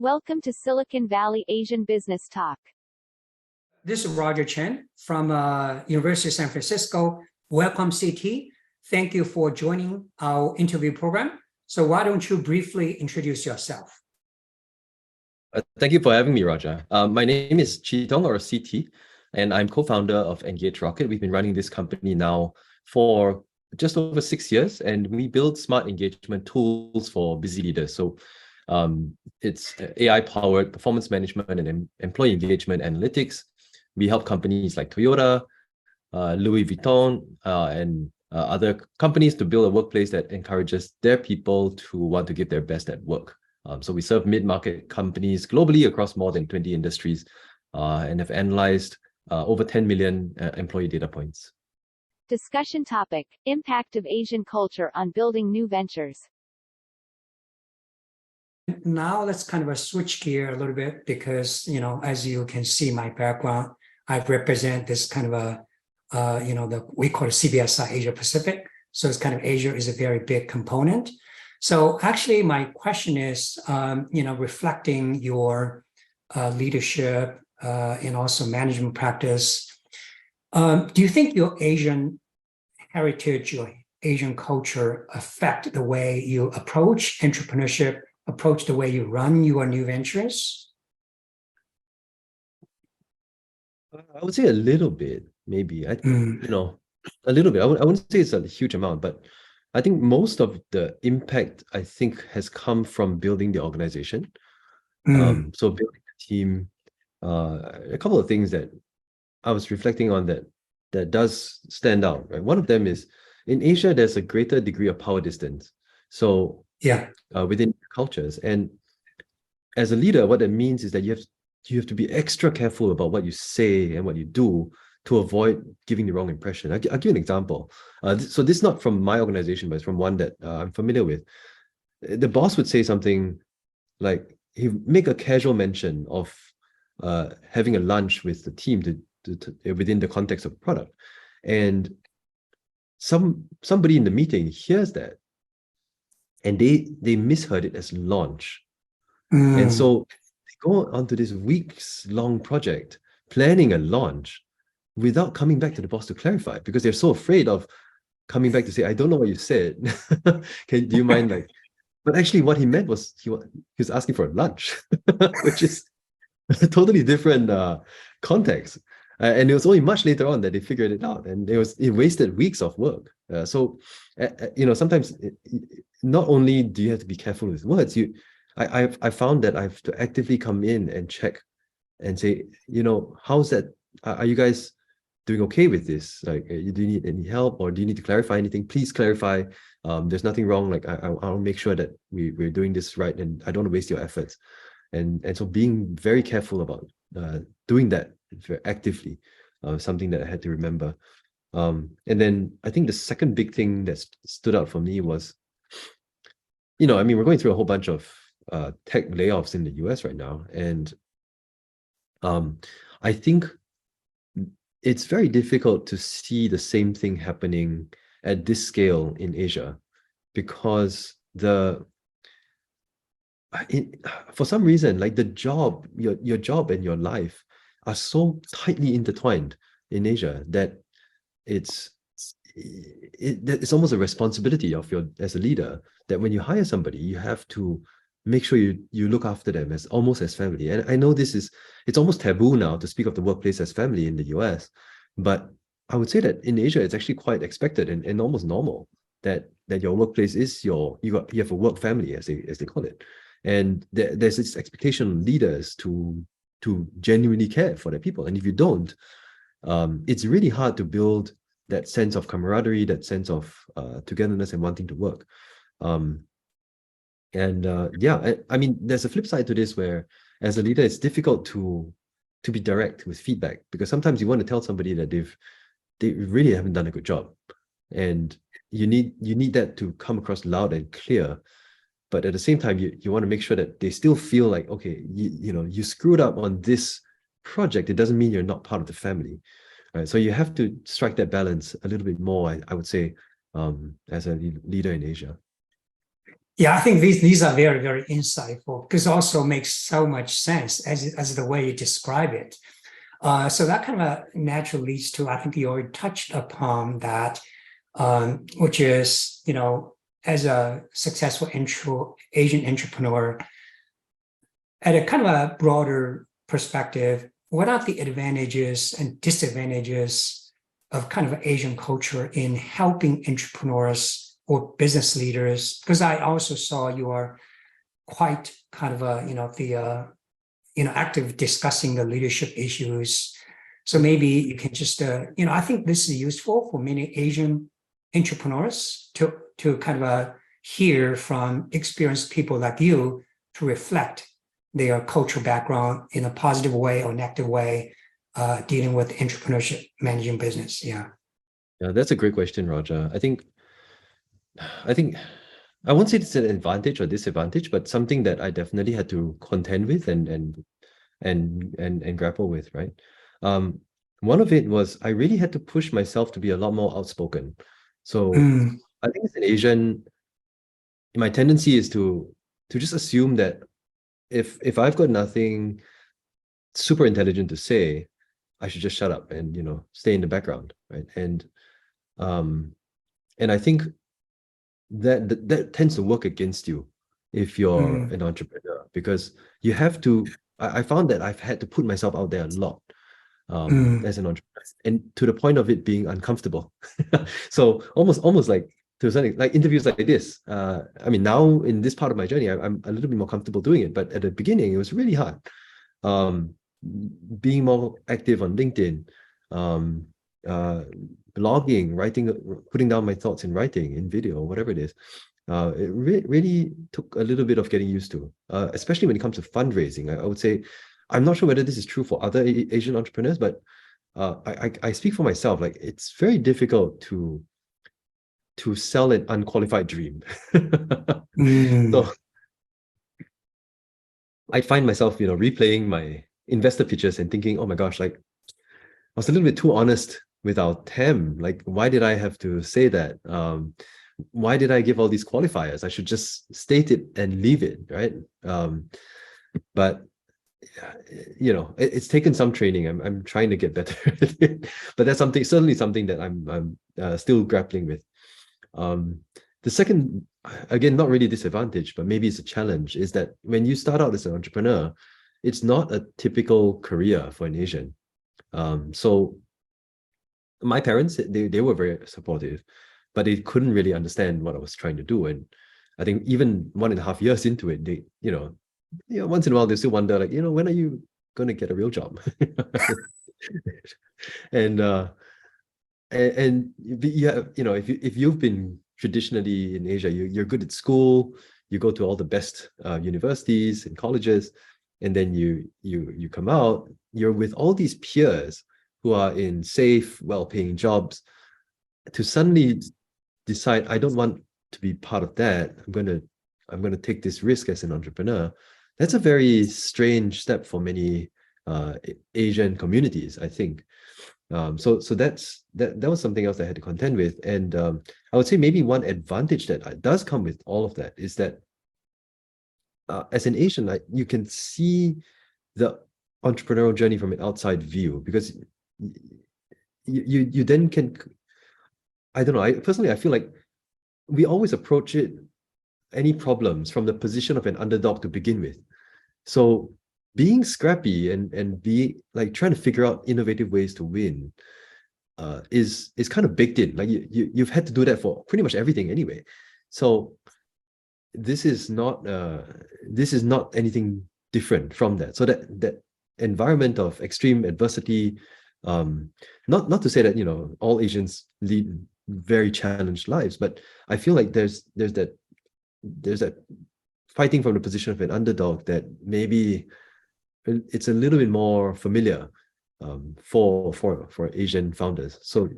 Welcome to Silicon Valley Asian Business Talk. This is Roger Chen from University of San Francisco. Welcome, CT. Thank you for joining our interview program. So why don't you briefly introduce yourself? Thank you for having me, Roger. My name is CheeTung, or CT, and I'm co-founder of EngageRocket. We've been running this company now for just over 6 years, and we build smart engagement tools for busy leaders. So it's AI-powered performance management and employee engagement analytics. We help companies like Toyota, Louis Vuitton, and other companies to build a workplace that encourages their people to want to give their best at work. So we serve mid-market companies globally across more than 20 industries and have analyzed over 10 million employee data points. Discussion topic: Impact of Asian culture on building new ventures. Now let's kind of switch gear a little bit because, as you can see my background, I represent this kind of we call it CBSI Asia Pacific. So it's kind of Asia is a very big component. So actually my question is, reflecting your leadership and also management practice, do you think your Asian heritage, your Asian culture affect the way you approach entrepreneurship, approach the way you run your new ventures? I would say a little bit, maybe. A little bit. I wouldn't say it's a huge amount, but I think most of the impact, I think, has come from building the organization. So building a team, a couple of things that I was reflecting on that does stand out. Right? One of them is in Asia, there's a greater degree of power distance. So within cultures, and as a leader, what that means is that you have to be extra careful about what you say and what you do to avoid giving the wrong impression. I'll give you an example. So this is not from my organization, but it's from one that I'm familiar with. The boss would say something like, he make a casual mention of having a lunch with the team to within the context of product, and somebody in the meeting hears that, and they misheard it as launch. And so they go on to this weeks-long project planning a launch without coming back to the boss to clarify, because they're so afraid of coming back to say, I don't know what you said. Do you mind but actually what he meant was he was asking for a lunch, which is a totally different context. And it was only much later on that they figured it out, and it wasted weeks of work. So sometimes not only do you have to be careful with words, I found that I have to actively come in and check and say, how's that? Are you guys doing okay with this? Do you need any help, or do you need to clarify anything? Please clarify. There's nothing wrong. I'll make sure that we're doing this right, and I don't want to waste your efforts. And so being very careful about doing that very actively, something that I had to remember. And then I think the second big thing that stood out for me was, we're going through a whole bunch of tech layoffs in the US right now. And I think it's very difficult to see the same thing happening at this scale in Asia, because for some reason, the job, your job and your life are so tightly intertwined in Asia that it's almost a responsibility of as a leader, that when you hire somebody, you have to make sure you look after them as almost as family. And I know it's almost taboo now to speak of the workplace as family in the US, but I would say that in Asia, it's actually quite expected and almost normal that your workplace is you have a work family, as they call it. And there's this expectation on leaders to genuinely care for their people. And if you don't, it's really hard to build that sense of camaraderie, that sense of togetherness and wanting to work. There's a flip side to this, where as a leader, it's difficult to be direct with feedback, because sometimes you want to tell somebody that they really haven't done a good job, and you need that to come across loud and clear. But at the same time, you want to make sure that they still feel like, okay, you screwed up on this project. It doesn't mean you're not part of the family, right? So you have to strike that balance a little bit more, I would say, as a leader in Asia. Yeah, I think these are very, very insightful because it also makes so much sense as the way you describe it. So that kind of naturally leads to, I think you already touched upon that, which is, as a successful Asian entrepreneur, at a kind of a broader perspective, what are the advantages and disadvantages of kind of Asian culture in helping entrepreneurs or business leaders? Because I also saw you are quite kind of active discussing the leadership issues. So maybe you can just, I think this is useful for many Asian entrepreneurs to kind of hear from experienced people like you to reflect their cultural background in a positive way or negative way, dealing with entrepreneurship, managing business. Yeah. Yeah, that's a great question, Roger. I think I won't say it's an advantage or disadvantage, but something that I definitely had to contend with and grapple with, right? One of it was I really had to push myself to be a lot more outspoken. So I think as an Asian, my tendency is to just assume that if I've got nothing super intelligent to say, I should just shut up and stay in the background, right? And I think that tends to work against you if you're an entrepreneur, because you have to. I found that I've had to put myself out there a lot as an entrepreneur, and to the point of it being uncomfortable. So almost like to something like interviews like this. I mean, now in this part of my journey, I'm a little bit more comfortable doing it, but at the beginning, it was really hard. Being more active on LinkedIn, blogging, writing, putting down my thoughts in writing, in video, whatever it is. It really took a little bit of getting used to, especially when it comes to fundraising. I would say, I'm not sure whether this is true for other Asian entrepreneurs, but I speak for myself. Like, it's very difficult to sell an unqualified dream. So I find myself, replaying my investor pitches and thinking, oh my gosh, like I was a little bit too honest with our TEM. Like, why did I have to say that? Why did I give all these qualifiers? I should just state it and leave it, right? But it's taken some training. I'm trying to get better at it, but that's certainly something that I'm still grappling with. The second, again, not really disadvantage, but maybe it's a challenge, is that when you start out as an entrepreneur, it's not a typical career for an Asian. So my parents, they were very supportive, but they couldn't really understand what I was trying to do. And I think even 1.5 years into it, they, once in a while they still wonder, like, when are you going to get a real job? And yeah, if you've been traditionally in Asia, you're good at school, you go to all the best universities and colleges, and then you come out, you're with all these peers who are in safe, well-paying jobs. To suddenly decide, I don't want to be part of that, I'm gonna take this risk as an entrepreneur. That's a very strange step for many Asian communities, I think. So that was something else I had to contend with. And I would say maybe one advantage that does come with all of that is that as an Asian, you can see the entrepreneurial journey from an outside view, because you then can, I don't know, I feel like we always approach any problems from the position of an underdog to begin with. So being scrappy and be like trying to figure out innovative ways to win is kind of baked in. Like you've had to do that for pretty much everything anyway. So this is not anything different from that. So that environment of extreme adversity, not to say that all Asians lead very challenged lives, but I feel like there's that fighting from the position of an underdog that maybe it's a little bit more familiar for Asian founders. So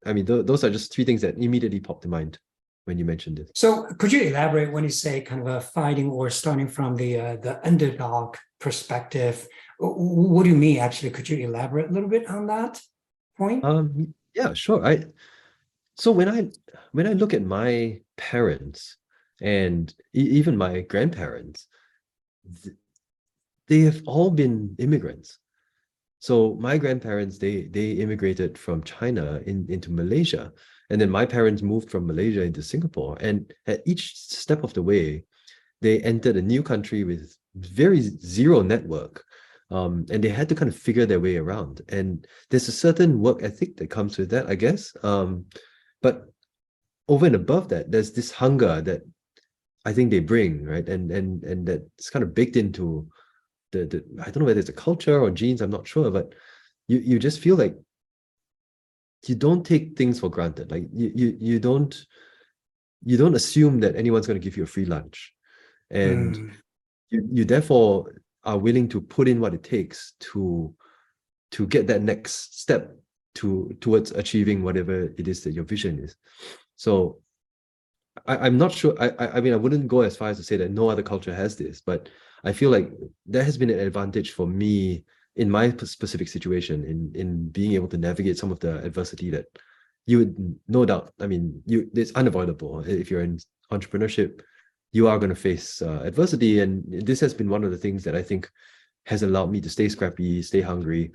I mean, those are just three things that immediately popped to mind when you mentioned it. So could you elaborate when you say kind of a fighting or starting from the underdog perspective? What do you mean, actually? Could you elaborate a little bit on that point? Yeah, sure. So when I look at my parents, And even my grandparents, they have all been immigrants. So my grandparents, they immigrated from China into Malaysia. And then my parents moved from Malaysia into Singapore. And at each step of the way, they entered a new country with very zero network. And they had to kind of figure their way around. And there's a certain work ethic that comes with that, I guess. But over and above that, there's this hunger that I think they bring, right? And that's kind of baked into the I don't know whether it's a culture or genes, I'm not sure, but you just feel like you don't take things for granted. Like you don't assume that anyone's going to give you a free lunch. And you therefore are willing to put in what it takes to get that next step towards achieving whatever it is that your vision is. So I'm not sure. I mean, I wouldn't go as far as to say that no other culture has this, but I feel like there has been an advantage for me in my specific situation in being able to navigate some of the adversity that you would no doubt. I mean, it's unavoidable if you're in entrepreneurship. You are going to face adversity, and this has been one of the things that I think has allowed me to stay scrappy, stay hungry,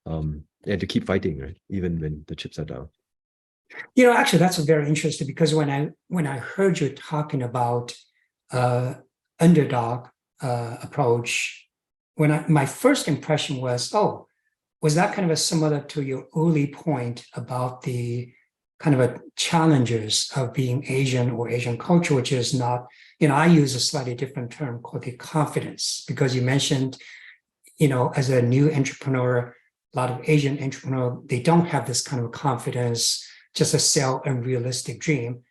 and to keep fighting, right, even when the chips are down. Actually, that's very interesting, because when I heard you talking about underdog approach, my first impression was, oh, was that kind of a similar to your early point about the kind of a challenges of being Asian or Asian culture, which is not, I use a slightly different term called the confidence, because you mentioned, as a new entrepreneur, a lot of Asian entrepreneurs, they don't have this kind of confidence, just a sell unrealistic dream.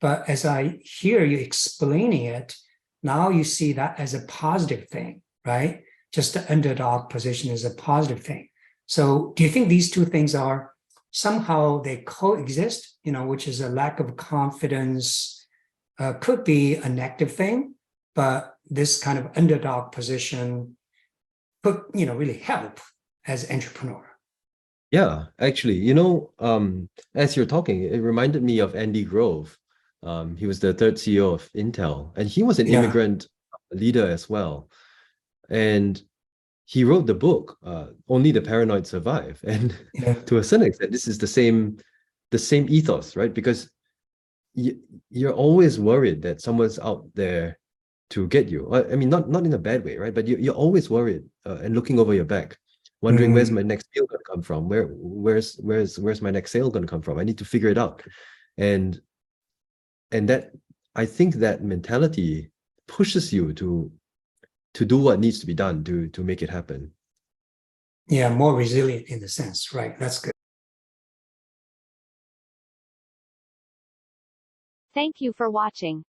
But as I hear you explaining it, now you see that as a positive thing, right? Just the underdog position is a positive thing. So do you think these two things are somehow they coexist, which is a lack of confidence could be a negative thing, but this kind of underdog position could, really help as an entrepreneur? Yeah, actually, as you're talking, it reminded me of Andy Grove. He was the third CEO of Intel, and he was an immigrant leader as well. And he wrote the book, Only the Paranoid Survive. And to a certain extent, this is the same ethos, right? Because you're always worried that someone's out there to get you. I mean, not in a bad way, right? But you're always worried and looking over your back, wondering where's my next deal going to come from? Where's my next sale going to come from? I need to figure it out. And that, I think that mentality pushes you to do what needs to be done to make it happen. Yeah, more resilient in the sense, right? That's good. Thank you for watching.